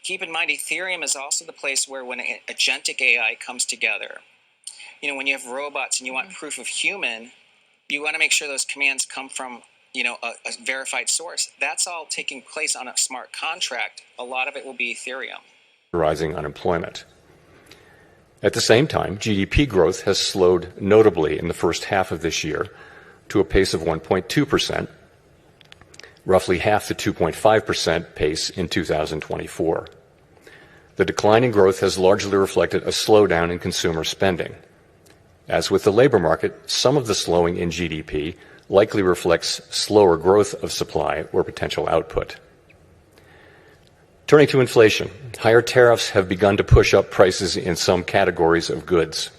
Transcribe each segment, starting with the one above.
keep in mind, Ethereum is also the place where when agentic AI comes together, when you have robots and you want proof of human, you want to make sure those commands come from, a verified source. That's all taking place on a smart contract. A lot of it will be Ethereum. Rising unemployment. At the same time, GDP growth has slowed notably in the first half of this year to a pace of 1.2%, roughly half the 2.5% pace in 2024. The decline in growth has largely reflected a slowdown in consumer spending. As with the labor market, some of the slowing in GDP likely reflects slower growth of supply or potential output. Turning to inflation, higher tariffs have begun to push up prices in some categories of goods.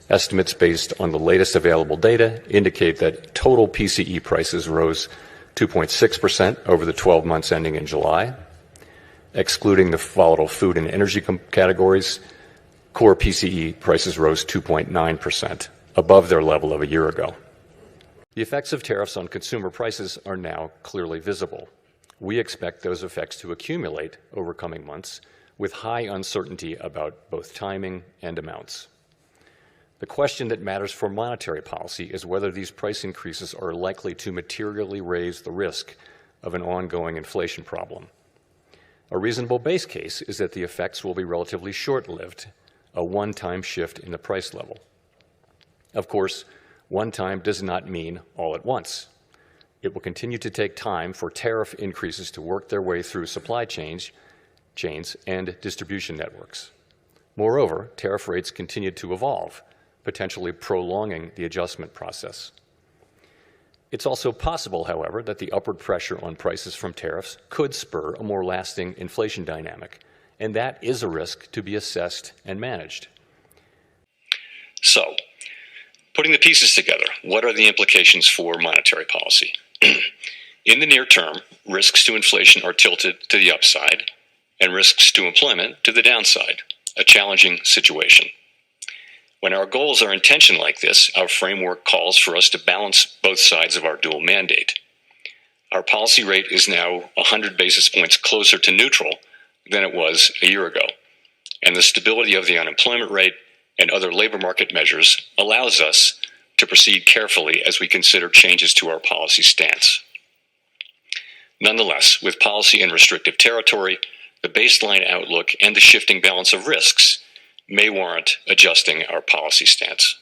Estimates based on the latest available data indicate that total PCE prices rose 2.6% over the 12 months ending in July. Excluding the volatile food and energy categories, core PCE prices rose 2.9%, above their level of a year ago. The effects of tariffs on consumer prices are now clearly visible. We expect those effects to accumulate over coming months with high uncertainty about both timing and amounts. The question that matters for monetary policy is whether these price increases are likely to materially raise the risk of an ongoing inflation problem. A reasonable base case is that the effects will be relatively short-lived, a one-time shift in the price level. Of course, one time does not mean all at once. It will continue to take time for tariff increases to work their way through supply chains and distribution networks. Moreover, tariff rates continue to evolve, potentially prolonging the adjustment process. It's also possible, however, that the upward pressure on prices from tariffs could spur a more lasting inflation dynamic, and that is a risk to be assessed and managed. So, putting the pieces together, what are the implications for monetary policy? In the near term, risks to inflation are tilted to the upside and risks to employment to the downside, a challenging situation. When our goals are in tension like this, our framework calls for us to balance both sides of our dual mandate. Our policy rate is now 100 basis points closer to neutral than it was a year ago, and the stability of the unemployment rate and other labor market measures allows us to proceed carefully as we consider changes to our policy stance. Nonetheless, with policy in restrictive territory, the baseline outlook and the shifting balance of risks may warrant adjusting our policy stance.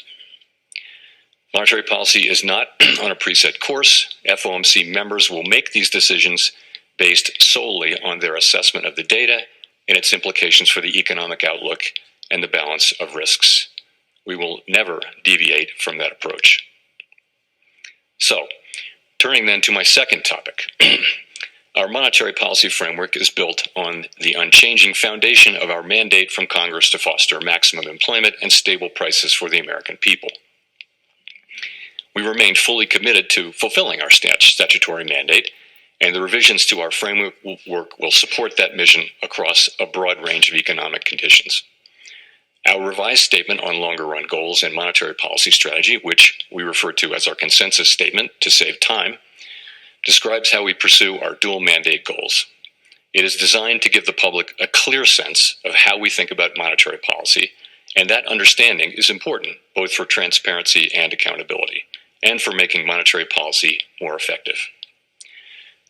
Monetary policy is not on a preset course. FOMC members will make these decisions based solely on their assessment of the data and its implications for the economic outlook and the balance of risks. We will never deviate from that approach. So, turning then to my second topic. Our monetary policy framework is built on the unchanging foundation of our mandate from Congress to foster maximum employment and stable prices for the American people. We remain fully committed to fulfilling our statutory mandate, and the revisions to our framework will support that mission across a broad range of economic conditions. Our revised statement on longer-run goals and monetary policy strategy, which we refer to as our consensus statement to save time, describes how we pursue our dual mandate goals. It is designed to give the public a clear sense of how we think about monetary policy, and that understanding is important both for transparency and accountability, and for making monetary policy more effective.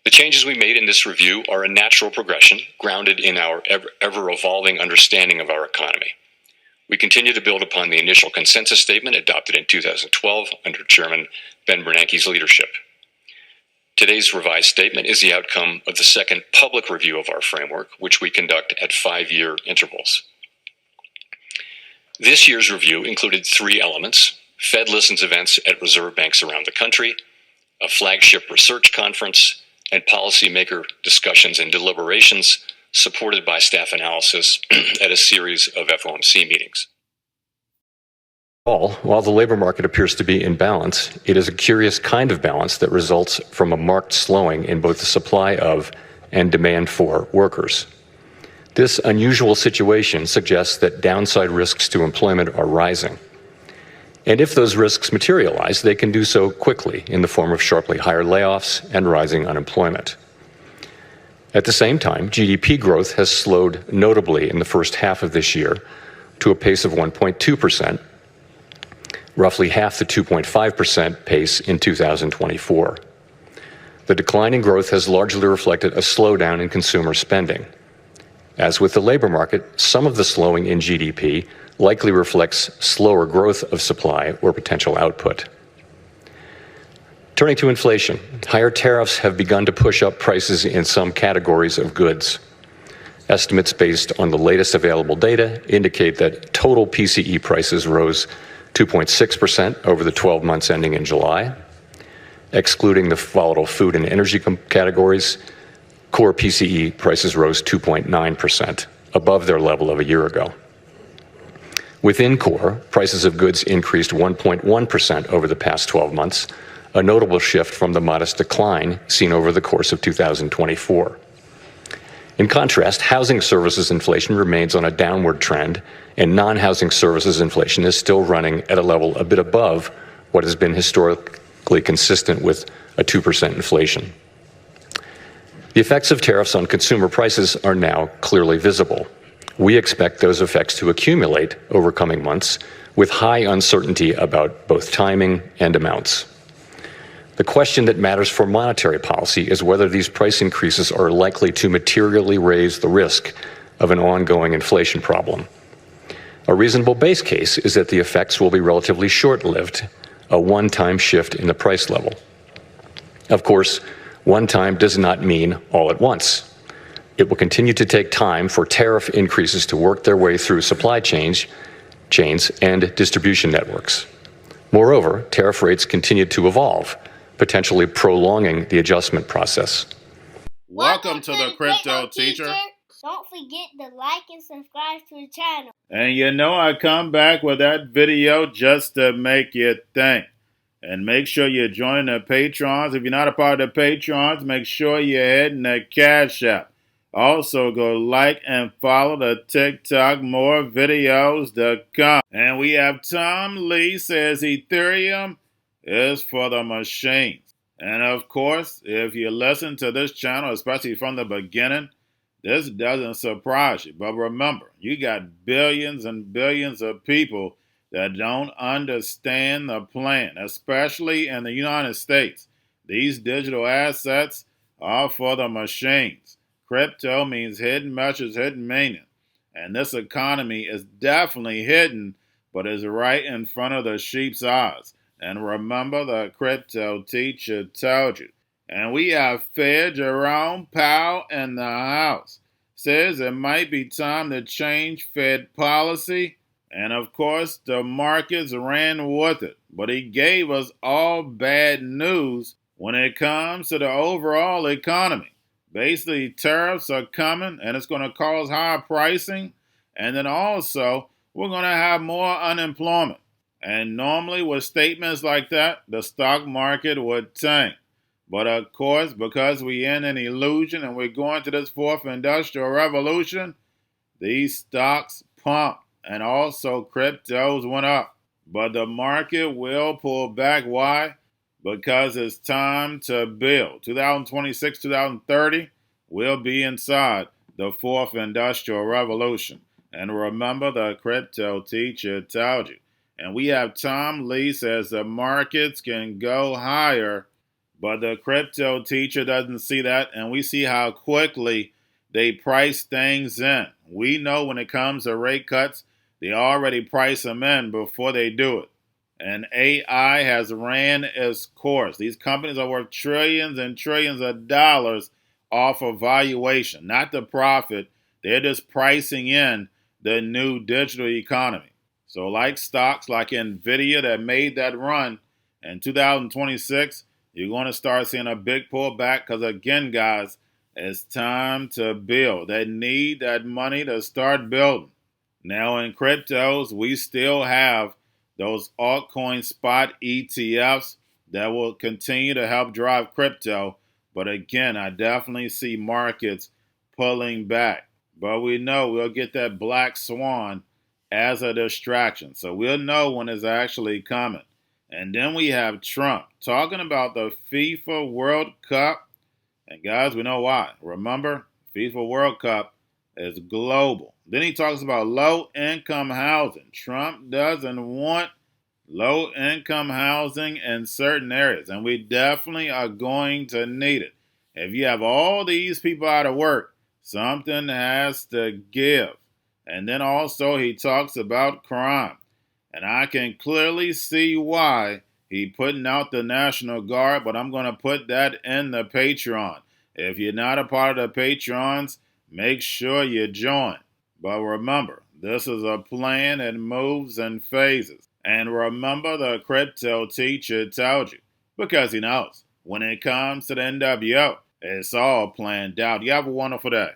The changes we made in this review are a natural progression grounded in our ever-evolving understanding of our economy. We continue to build upon the initial consensus statement adopted in 2012 under Chairman Ben Bernanke's leadership. Today's revised statement is the outcome of the second public review of our framework, which we conduct at 5-year intervals. This year's review included 3 elements: Fed Listens events at reserve banks around the country, a flagship research conference, and policymaker discussions and deliberations supported by staff analysis at a series of FOMC meetings. While the labor market appears to be in balance, it is a curious kind of balance that results from a marked slowing in both the supply of and demand for workers. This unusual situation suggests that downside risks to employment are rising. And if those risks materialize, they can do so quickly in the form of sharply higher layoffs and rising unemployment. At the same time, GDP growth has slowed notably in the first half of this year to a pace of 1.2%, roughly half the 2.5% pace in 2024. The decline in growth has largely reflected a slowdown in consumer spending. As with the labor market, some of the slowing in GDP likely reflects slower growth of supply or potential output. Turning to inflation, higher tariffs have begun to push up prices in some categories of goods. Estimates based on the latest available data indicate that total PCE prices rose 2.6% over the 12 months ending in July. Excluding the volatile food and energy categories, core PCE prices rose 2.9%, above their level of a year ago. Within core, prices of goods increased 1.1% over the past 12 months, a notable shift from the modest decline seen over the course of 2024. In contrast, housing services inflation remains on a downward trend, and non-housing services inflation is still running at a level a bit above what has been historically consistent with a 2% inflation. The effects of tariffs on consumer prices are now clearly visible. We expect those effects to accumulate over coming months, with high uncertainty about both timing and amounts. The question that matters for monetary policy is whether these price increases are likely to materially raise the risk of an ongoing inflation problem. A reasonable base case is that the effects will be relatively short-lived, a one-time shift in the price level. Of course, one time does not mean all at once. It will continue to take time for tariff increases to work their way through supply chains and distribution networks. Moreover, tariff rates continue to evolve, potentially prolonging the adjustment process. Welcome to the Crypto Teacher. Don't forget to like and subscribe to the channel. And you know I come back with that video just to make you think. And make sure you're joining the Patrons. If you're not a part of the Patrons, make sure you're heading to Cash App. Also, go like and follow the TikTok. More videos to come. And we have Tom Lee says Ethereum is for the machines. And of course, if you listen to this channel, especially from the beginning, this doesn't surprise you. But remember, you got billions and billions of people that don't understand the plan, especially in the United States. These digital assets are for the machines. Crypto means hidden measures, hidden meaning. And this economy is definitely hidden, but is right in front of the sheep's eyes. And remember, the Crypto Teacher told you. And we have Fed Jerome Powell in the house. Says it might be time to change Fed policy. And of course, the markets ran with it. But he gave us all bad news when it comes to the overall economy. Basically, tariffs are coming, and it's going to cause higher pricing. And then also, we're going to have more unemployment. And normally with statements like that, the stock market would tank. But of course, because we're in an illusion and we're going to this fourth industrial revolution, these stocks pumped and also cryptos went up. But the market will pull back. Why? Because it's time to build. 2026, 2030, we'll be inside the fourth industrial revolution. And remember, the Crypto Teacher told you. And we have Tom Lee says the markets can go higher, but the Crypto Teacher doesn't see that. And we see how quickly they price things in. We know when it comes to rate cuts, they already price them in before they do it. And AI has ran its course. These companies are worth trillions and trillions of dollars off of valuation, not the profit. They're just pricing in the new digital economy. So like stocks like NVIDIA that made that run in 2026, you're going to start seeing a big pullback because, again, guys, it's time to build. They need that money to start building. Now in cryptos, we still have those altcoin spot ETFs that will continue to help drive crypto. But again, I definitely see markets pulling back. But we know we'll get that black swan as a distraction. So we'll know when it's actually coming. And then we have Trump talking about the FIFA World Cup. And guys, we know why. Remember, FIFA World Cup is global. Then he talks about low-income housing. Trump doesn't want low-income housing in certain areas, and we definitely are going to need it. If you have all these people out of work, something has to give. And then also he talks about crime. And I can clearly see why he putting out the National Guard, but I'm going to put that in the Patreon. If you're not a part of the Patrons, make sure you join. But remember, this is a plan and moves in phases. And remember, the crypto teacher told you, because he knows, when it comes to the NWO, it's all planned out. You have a wonderful day.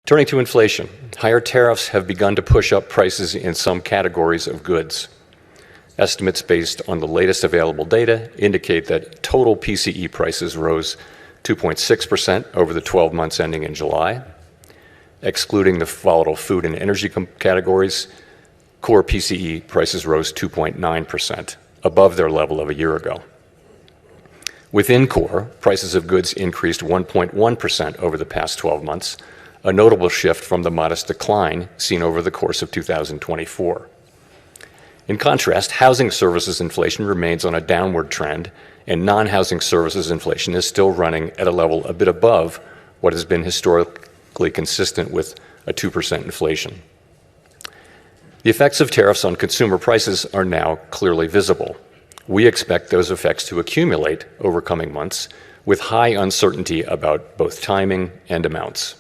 Turning to inflation, higher tariffs have begun to push up prices in some categories of goods. Estimates based on the latest available data indicate that total PCE prices rose 2.6% over the 12 months ending in July. Excluding the volatile food and energy categories, core PCE prices rose 2.9%, above their level of a year ago. Within core, prices of goods increased 1.1% over the past 12 months, a notable shift from the modest decline seen over the course of 2024. In contrast, housing services inflation remains on a downward trend, and non-housing services inflation is still running at a level a bit above what has been historically consistent with a 2% inflation. The effects of tariffs on consumer prices are now clearly visible. We expect those effects to accumulate over coming months, with high uncertainty about both timing and amounts.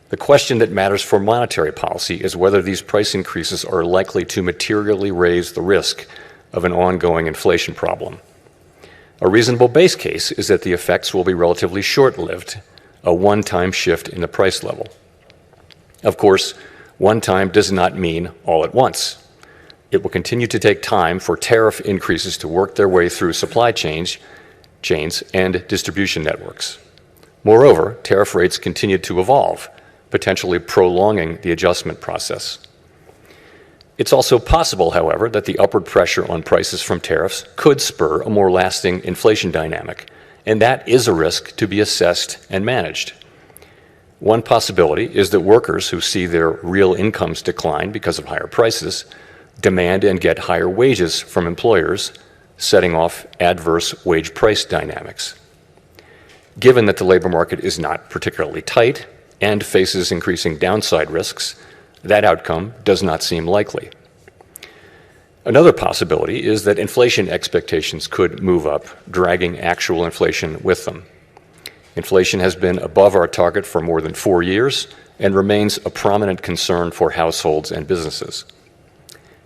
The question that matters for monetary policy is whether these price increases are likely to materially raise the risk of an ongoing inflation problem. A reasonable base case is that the effects will be relatively short-lived, a one-time shift in the price level. Of course, one time does not mean all at once. It will continue to take time for tariff increases to work their way through supply chains and distribution networks. Moreover, tariff rates continue to evolve, potentially prolonging the adjustment process. It's also possible, however, that the upward pressure on prices from tariffs could spur a more lasting inflation dynamic, and that is a risk to be assessed and managed. One possibility is that workers who see their real incomes decline because of higher prices demand and get higher wages from employers, setting off adverse wage price dynamics. Given that the labor market is not particularly tight and faces increasing downside risks, that outcome does not seem likely. Another possibility is that inflation expectations could move up, dragging actual inflation with them. Inflation has been above our target for more than 4 years and remains a prominent concern for households and businesses.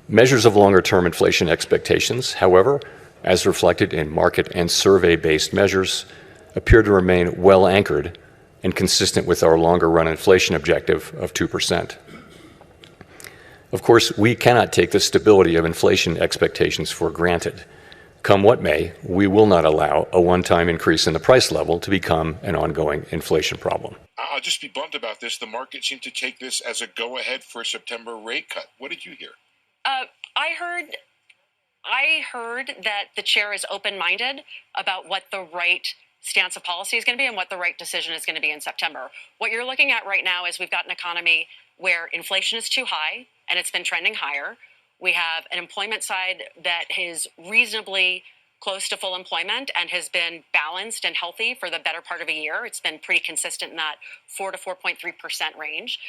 Measures of longer-term inflation expectations, however, as reflected in market and survey-based measures, appear to remain well anchored and consistent with our longer-run inflation objective of 2%. Of course, we cannot take the stability of inflation expectations for granted. Come what may, we will not allow a one-time increase in the price level to become an ongoing inflation problem. I'll just be blunt about this. The market seemed to take this as a go-ahead for a September rate cut. What did you hear? I heard that the chair is open-minded about what the right stance of policy is going to be and what the right decision is going to be in September. What you're looking at right now is we've got an economy where inflation is too high and it's been trending higher. We have an employment side that is reasonably close to full employment and has been balanced and healthy for the better part of a year. It's been pretty consistent in that 4 to 4.3% range.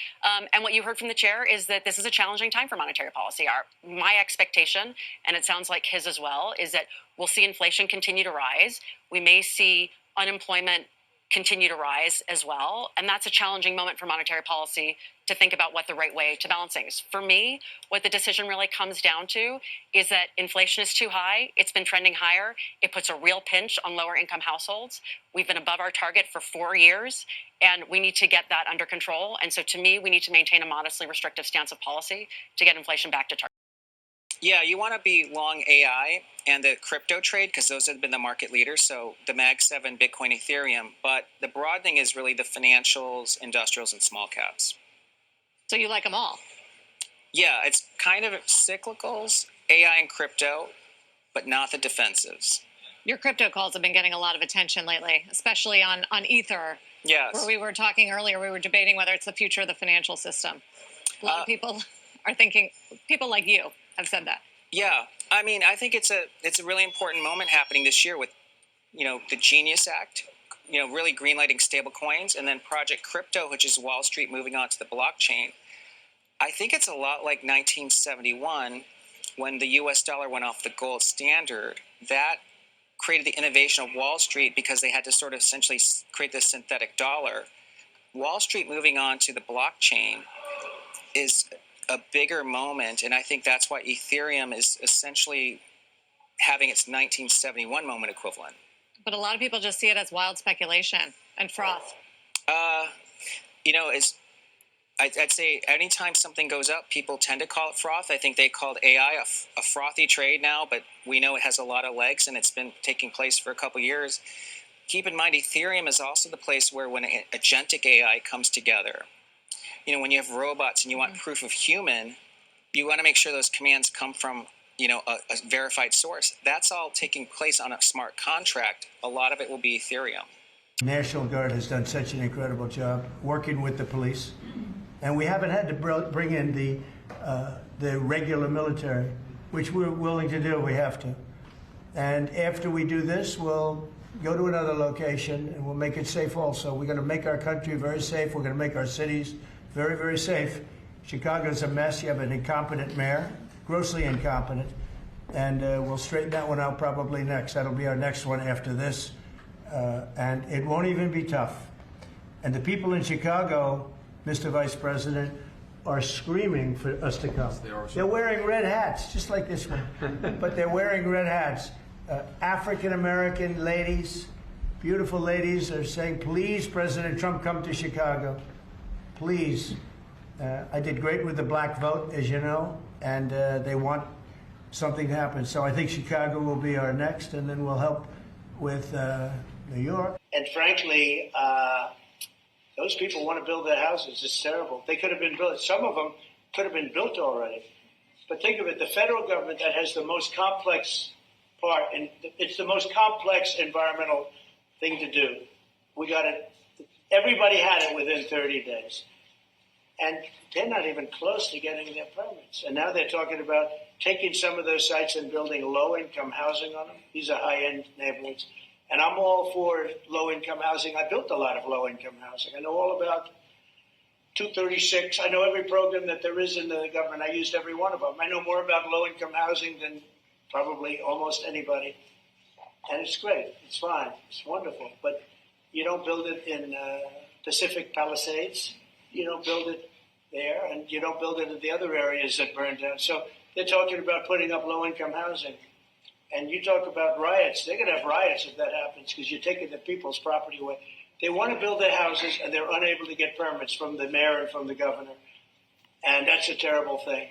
And what you heard from the chair is that this is a challenging time for monetary policy. My expectation, and it sounds like his as well, is that we'll see inflation continue to rise. We may see unemployment continue to rise as well. And that's a challenging moment for monetary policy to think about what the right way to balance things. For me, what the decision really comes down to is that inflation is too high. It's been trending higher. It puts a real pinch on lower income households. We've been above our target for 4 years, and we need to get that under control. And so to me, we need to maintain a modestly restrictive stance of policy to get inflation back to target. Yeah, you want to be long AI and the crypto trade because those have been the market leaders. So the Mag 7, Bitcoin, Ethereum. But the broadening is really the financials, industrials, and small caps. So you like them all? Yeah, it's kind of cyclicals, AI and crypto, but not the defensives. Your crypto calls have been getting a lot of attention lately, especially on Ether. Yes. Where we were talking earlier, we were debating whether it's the future of the financial system. A lot of people are thinking, people like you have said that. Yeah, I mean, I think it's a really important moment happening this year with, the Genius Act, really greenlighting stable coins, and then Project Crypto, which is Wall Street moving on to the blockchain. I think it's a lot like 1971 when the US dollar went off the gold standard. That created the innovation of Wall Street because they had to sort of essentially create this synthetic dollar. Wall Street moving on to the blockchain is a bigger moment, and I think that's why Ethereum is essentially having its 1971 moment equivalent. But a lot of people just see it as wild speculation and froth. I'd say anytime something goes up, people tend to call it froth. I think they called AI a frothy trade now, but we know it has a lot of legs, and it's been taking place for a couple years. Keep in mind, Ethereum is also the place where when agentic AI comes together, when you have robots and you want proof of human, you want to make sure those commands come from, a verified source. That's all taking place on a smart contract. A lot of it will be Ethereum. National Guard has done such an incredible job working with the police, and we haven't had to bring in the regular military, which we're willing to do. We have to. And after we do this, we'll go to another location and we'll make it safe also. We're going to make our country very safe. We're going to make our cities very, very safe. Chicago's a mess. You have an incompetent mayor, grossly incompetent, and we'll straighten that one out probably next. That'll be our next one after this, and it won't even be tough. And the people in Chicago, Mr. Vice President, are screaming for us to come. They're wearing red hats, just like this one, but they're wearing red hats. African-American ladies, beautiful ladies, are saying, please, President Trump, come to Chicago. Please. I did great with the black vote, as you know, and they want something to happen. So I think Chicago will be our next, and then we'll help with New York. And frankly, those people want to build their houses. It's terrible. They could have been built. Some of them could have been built already. But think of it, the federal government that has the most complex part, and it's the most complex environmental thing to do. We got it. Everybody had it within 30 days. And they're not even close to getting their permits. And now they're talking about taking some of those sites and building low-income housing on them. These are high-end neighborhoods. And I'm all for low-income housing. I built a lot of low-income housing. I know all about 236. I know every program that there is in the government. I used every one of them. I know more about low-income housing than probably almost anybody. And it's great. It's fine. It's wonderful. But you don't build it in Pacific Palisades. You don't build it there, and you don't build it in the other areas that burned down. So they're talking about putting up low-income housing. And you talk about riots. They're going to have riots if that happens because you're taking the people's property away. They want to build their houses, and they're unable to get permits from the mayor and from the governor. And that's a terrible thing.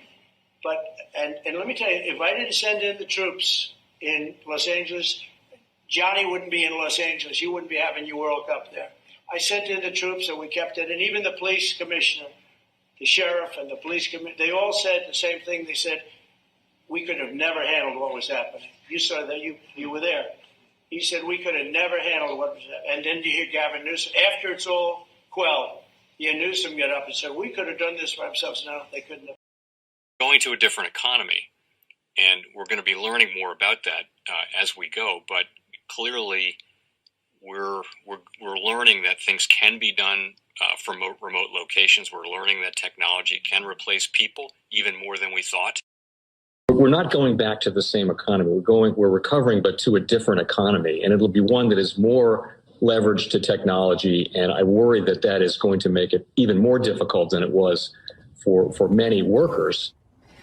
But and let me tell you, if I didn't send in the troops in Los Angeles, Johnny wouldn't be in Los Angeles. You wouldn't be having your World Cup there. I sent in the troops, and we kept it. And even the police commissioner, the sheriff, and the police commissioner, they all said the same thing. They said, we could have never handled what was happening. You saw that. You were there. He said, we could have never handled what was happening. And then you hear Gavin Newsom. After it's all quelled, you hear Newsom get up and say, we could have done this for ourselves. No, they couldn't have. Going to a different economy, and we're going to be learning more about that as we go. But clearly, we're learning that things can be done from remote locations. We're learning that technology can replace people even more than we thought. We're not going back to the same economy. We're recovering, but to a different economy, and it'll be one that is more leveraged to technology. And I worry that that is going to make it even more difficult than it was for many workers.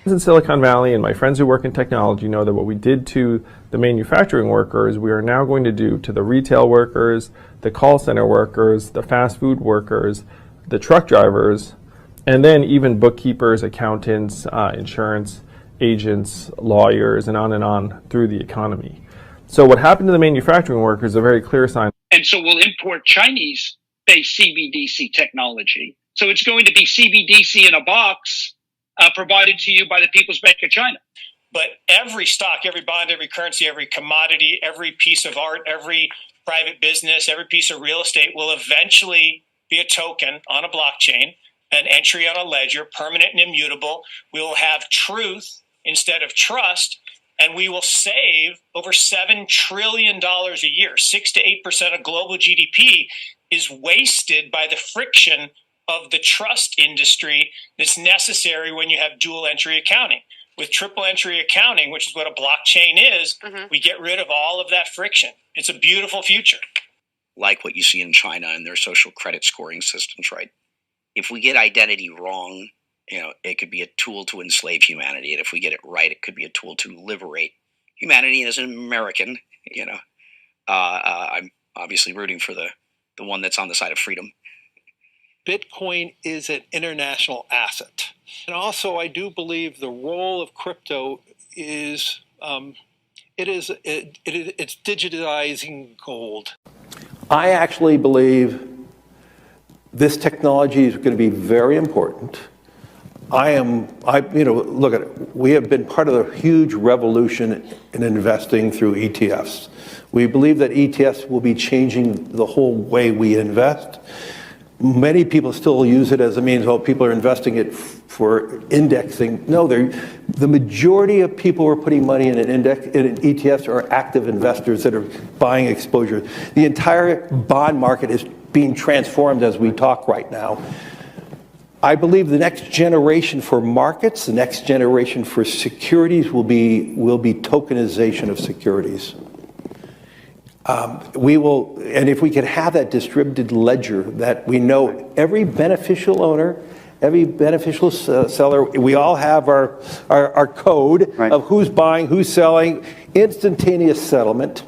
In Silicon Valley, and my friends who work in technology know that what we did to the manufacturing workers, we are now going to do to the retail workers, the call center workers, the fast food workers, the truck drivers, and then even bookkeepers, accountants, insurance agents, lawyers, and on through the economy. So what happened to the manufacturing workers is a very clear sign. And so we'll import Chinese-based CBDC technology. So it's going to be CBDC in a box provided to you by the People's Bank of China. But every stock, every bond, every currency, every commodity, every piece of art, every private business, every piece of real estate will eventually be a token on a blockchain, an entry on a ledger, permanent and immutable. We will have truth instead of trust, and we will save over $7 trillion a year. 6 to 8% of global GDP is wasted by the friction of the trust industry that's necessary when you have dual entry accounting. With triple entry accounting, which is what a blockchain is, we get rid of all of that friction. It's a beautiful future. Like what you see in China and their social credit scoring systems, right? If we get identity wrong, it could be a tool to enslave humanity. And if we get it right, it could be a tool to liberate humanity. And as an American, I'm obviously rooting for the one that's on the side of freedom. Bitcoin is an international asset. And also, I do believe the role of crypto is, it's digitizing gold. I actually believe this technology is going to be very important. Look at it. We have been part of a huge revolution in investing through ETFs. We believe that ETFs will be changing the whole way we invest. Many people still use it as a means, people are investing it for indexing. No, the majority of people who are putting money in in ETFs are active investors that are buying exposure. The entire bond market is being transformed as we talk right now. I believe the next generation for markets, the next generation for securities will be tokenization of securities. And if we could have that distributed ledger that we know every beneficial owner, every beneficial seller, we all have our code of who's buying, who's selling, instantaneous settlement.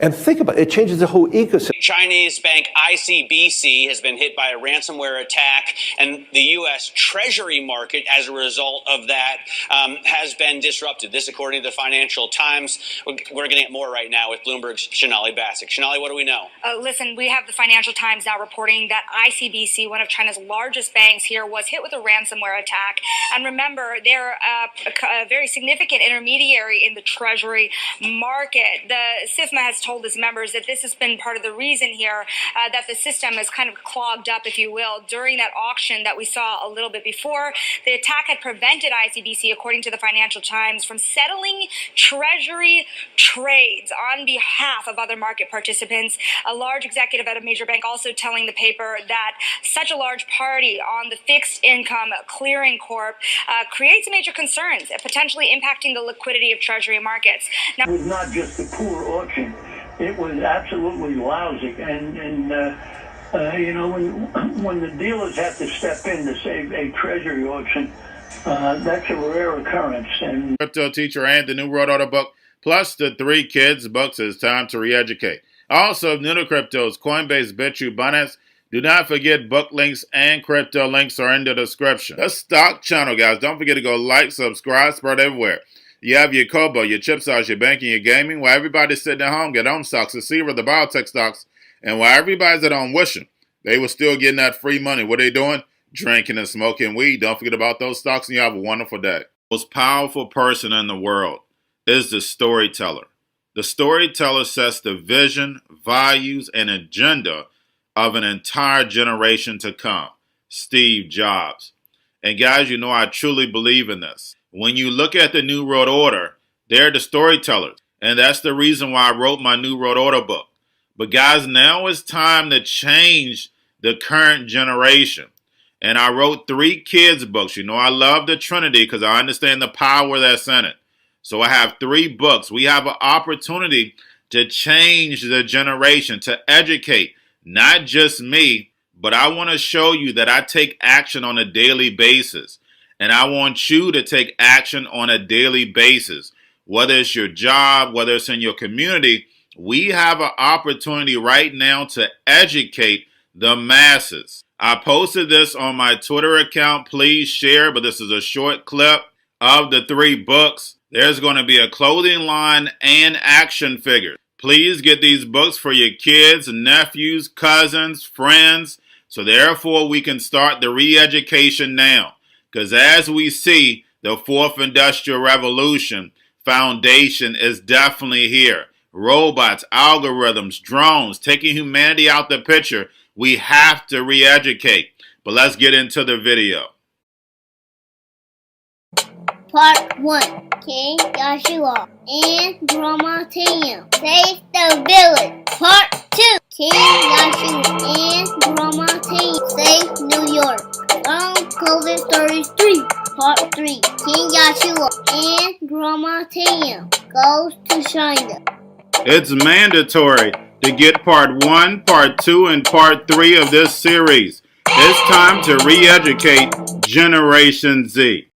And think about it, it changes the whole ecosystem. Chinese bank ICBC has been hit by a ransomware attack, and the U.S. Treasury market, as a result of that, has been disrupted. This, according to the Financial Times. We're getting it more right now with Bloomberg's Shonali Basak. Shonali, what do we know? Listen, we have the Financial Times now reporting that ICBC, one of China's largest banks here, was hit with a ransomware attack. And remember, they're a very significant intermediary in the Treasury market. The SIFMA has told its members that this has been part of the reason here that the system is kind of clogged up, if you will, during that auction that we saw a little bit before. The attack had prevented ICBC, according to the Financial Times, from settling Treasury trades on behalf of other market participants. A large executive at a major bank also telling the paper that such a large party on the fixed income clearing corp creates major concerns, potentially impacting the liquidity of Treasury markets. Now, it was not just a poor auction. It was absolutely lousy, and when the dealers have to step in to save a treasury auction, that's a rare occurrence. And Crypto Teacher and the New World Order book, plus the 3 kids books. It's time to re-educate. Also, new to cryptos, Coinbase, Bitrue, Binance. Do not forget book links and crypto links are in the description. The stock channel, guys. Don't forget to go like, subscribe, spread everywhere. You have your Kobo, your chip stocks, your banking, your gaming, while everybody's sitting at home, get on stocks, the Seaver, the biotech stocks, and while everybody's at home wishing they were still getting that free money. What are they doing? Drinking and smoking weed. Don't forget about those stocks, and you have a wonderful day. The most powerful person in the world is the storyteller. The storyteller sets the vision, values, and agenda of an entire generation to come. Steve Jobs. And guys, I truly believe in this. When you look at the New World Order, they're the storytellers. And that's the reason why I wrote my New World Order book. But guys, now it's time to change the current generation. And I wrote 3 kids books. I love the Trinity because I understand the power that's in it. So I have 3 books. We have an opportunity to change the generation, to educate, not just me, but I want to show you that I take action on a daily basis. And I want you to take action on a daily basis. Whether it's your job, whether it's in your community, we have an opportunity right now to educate the masses. I posted this on my Twitter account. Please share, but this is a short clip of the 3 books. There's going to be a clothing line and action figures. Please get these books for your kids, nephews, cousins, friends, so therefore we can start the re-education now. Because as we see, The fourth industrial revolution foundation is definitely here. Robots, algorithms, drones, taking humanity out the picture. We have to re-educate. But let's get into the video. Part 1. King Joshua and Grandma Tam save the village. Part 2. King Joshua and Grandma Tam save New York from COVID-33. Part 3. King Joshua and Grandma Tam goes to China. It's mandatory to get part 1, part 2, and part 3 of this series. It's time to re-educate Generation Z.